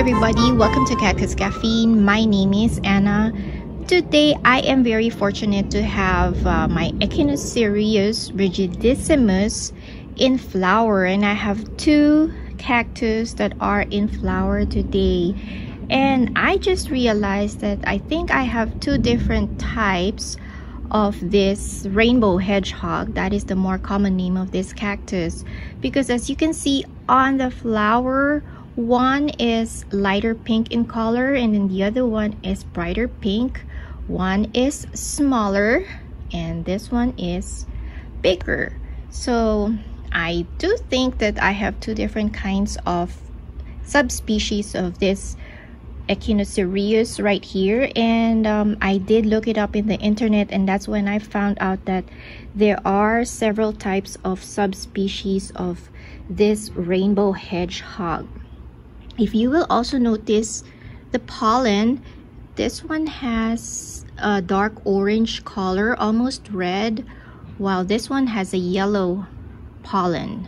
everybody, welcome to Cactus Caffeine. My name is Anna. Today I am very fortunate to have my Echinocereus rigidissimus in flower, and I have two cactus that are in flower today. And I just realized that I think I have two different types of this rainbow hedgehog. That is the more common name of this cactus, because as you can see on the flower, one is lighter pink in color and then the other one is brighter pink. One is smaller and this one is bigger. So I do think that I have two different kinds of subspecies of this Echinocereus right here, and I did look it up in the internet, and that's when I found out that there are several types of subspecies of this rainbow hedgehog. If you will also notice the pollen, this one has a dark orange color, almost red, while this one has a yellow pollen.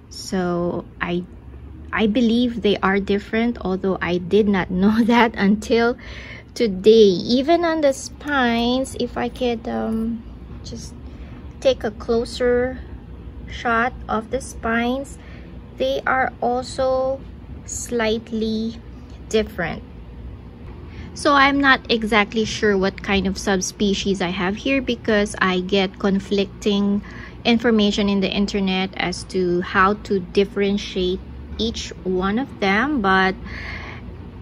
So I believe they are different, although I did not know that until today. Even on the spines, if I could just take a closer shot of the spines, they are also slightly different. So I'm not exactly sure what kind of subspecies I have here, because I get conflicting information in the internet as to how to differentiate each one of them, but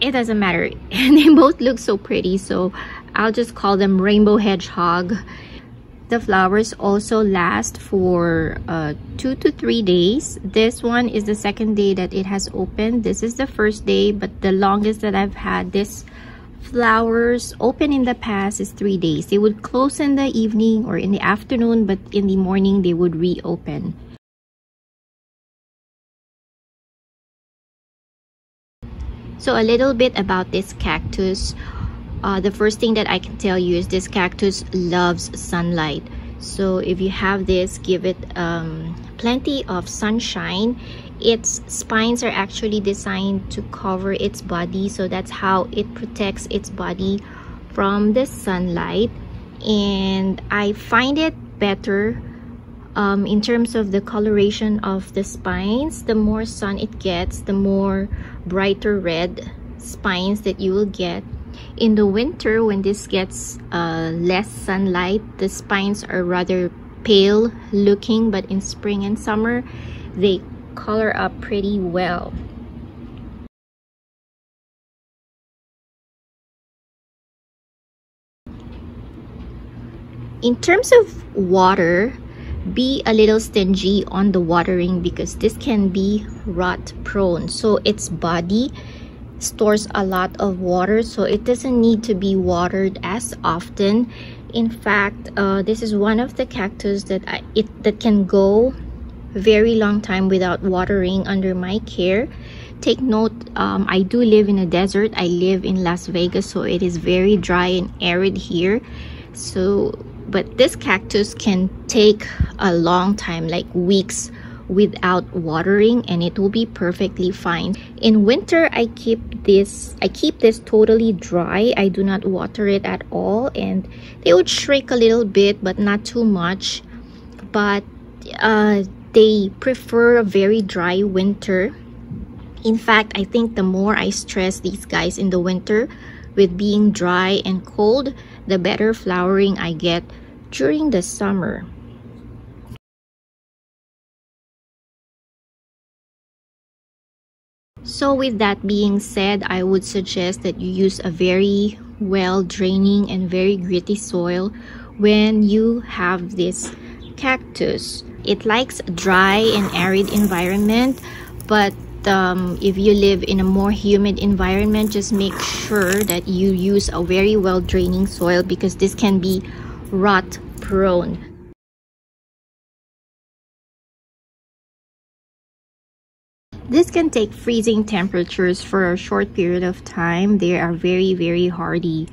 it doesn't matter. They both look so pretty, so I'll just call them rainbow hedgehog. The flowers also last for 2 to 3 days. This one is the second day that it has opened. This is the first day, but the longest that I've had this flowers open in the past is 3 days. They would close in the evening or in the afternoon, but in the morning they would reopen. So a little bit about this cactus. The first thing that I can tell you is this cactus loves sunlight. So if you have this, give it plenty of sunshine. Its spines are actually designed to cover its body, so that's how it protects its body from the sunlight. And I find it better in terms of the coloration of the spines. The more sun it gets, the more brighter red spines that you will get. In the winter, when this gets less sunlight, the spines are rather pale looking, but in spring and summer they color up pretty well. In terms of water, be a little stingy on the watering, because this can be rot prone. So its body stores a lot of water, so it doesn't need to be watered as often. In fact, this is one of the cactus that that can go very long time without watering under my care. Take note, I do live in a desert. I live in Las Vegas, so it is very dry and arid here. So but this cactus can take a long time, like weeks, without watering, and it will be perfectly fine. In winter, I keep this totally dry. I do not water it at all, and they would shrink a little bit, but not too much. But they prefer a very dry winter. In fact, I think the more I stress these guys in the winter with being dry and cold, the better flowering I get during the summer. So with that being said, I would suggest that you use a very well draining and very gritty soil when you have this cactus. It likes a dry and arid environment, but if you live in a more humid environment, just make sure that you use a very well draining soil, because this can be rot prone. This can take freezing temperatures for a short period of time. They are very, very hardy.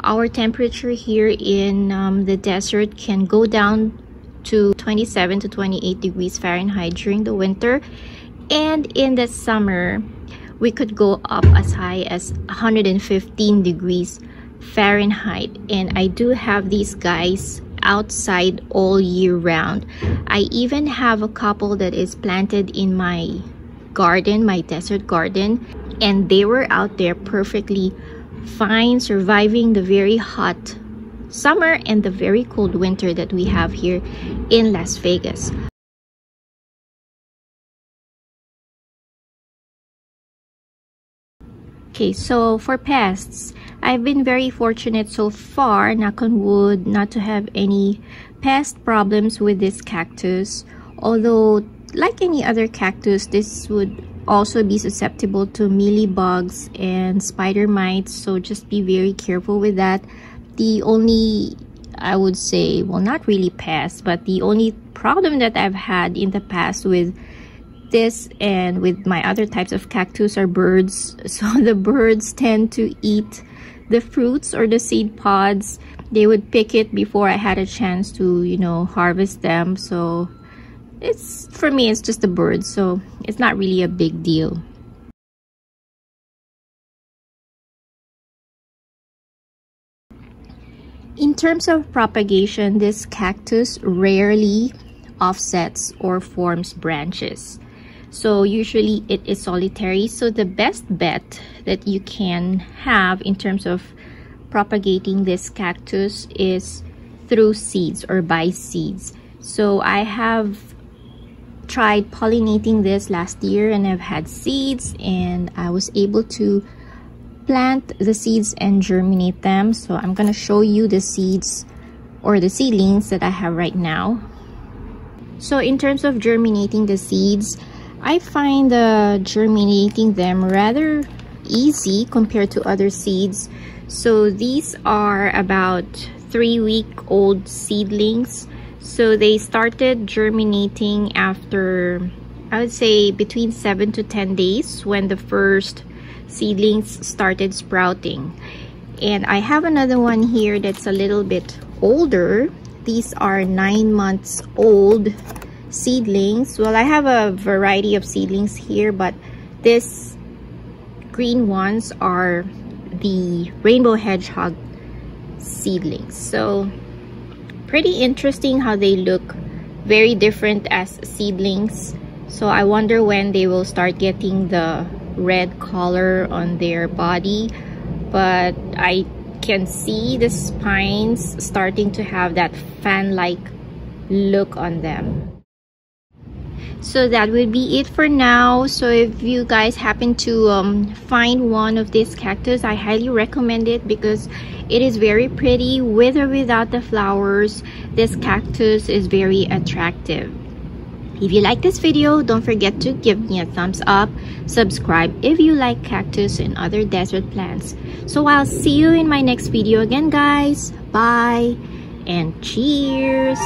Our temperature here in the desert can go down to 27 to 28 degrees Fahrenheit during the winter, and in the summer we could go up as high as 115 degrees Fahrenheit. And I do have these guys outside all year round. I even have a couple that is planted in my garden, my desert garden, and they were out there perfectly fine, surviving the very hot summer and the very cold winter that we have here in Las Vegas. Okay, so for pests, I've been very fortunate so far, knock on wood, not to have any pest problems with this cactus. Although, like any other cactus, this would also be susceptible to mealybugs and spider mites, so just be very careful with that. The only, I would say, well, not really pests, but the only problem that I've had in the past with this and with my other types of cactus are birds. So the birds tend to eat the fruits or the seed pods. They would pick it before I had a chance to, you know, harvest them. So it's, for me, it's just the birds, so it's not really a big deal. In terms of propagation, this cactus rarely offsets or forms branches. So usually it is solitary. So the best bet that you can have in terms of propagating this cactus is through seeds or by seeds. So I have tried pollinating this last year and I've had seeds, and I was able to plant the seeds and germinate them. So I'm gonna show you the seeds or the seedlings that I have right now. So in terms of germinating the seeds, I find germinating them rather easy compared to other seeds. So these are about 3-week-old seedlings. So they started germinating after, I would say, between 7 to 10 days when the first seedlings started sprouting. And I have another one here that's a little bit older. These are 9 months old seedlings. Well, I have a variety of seedlings here, but these green ones are the Rainbow Hedgehog seedlings. So pretty interesting how they look, very different as seedlings. So I wonder when they will start getting the red color on their body, but I can see the spines starting to have that fan-like look on them. So that would be it for now. So if you guys happen to find one of these cactus, I highly recommend it because it is very pretty with or without the flowers. This cactus is very attractive. If you like this video, don't forget to give me a thumbs up. Subscribe if you like cactus and other desert plants. So I'll see you in my next video again, guys. Bye and cheers.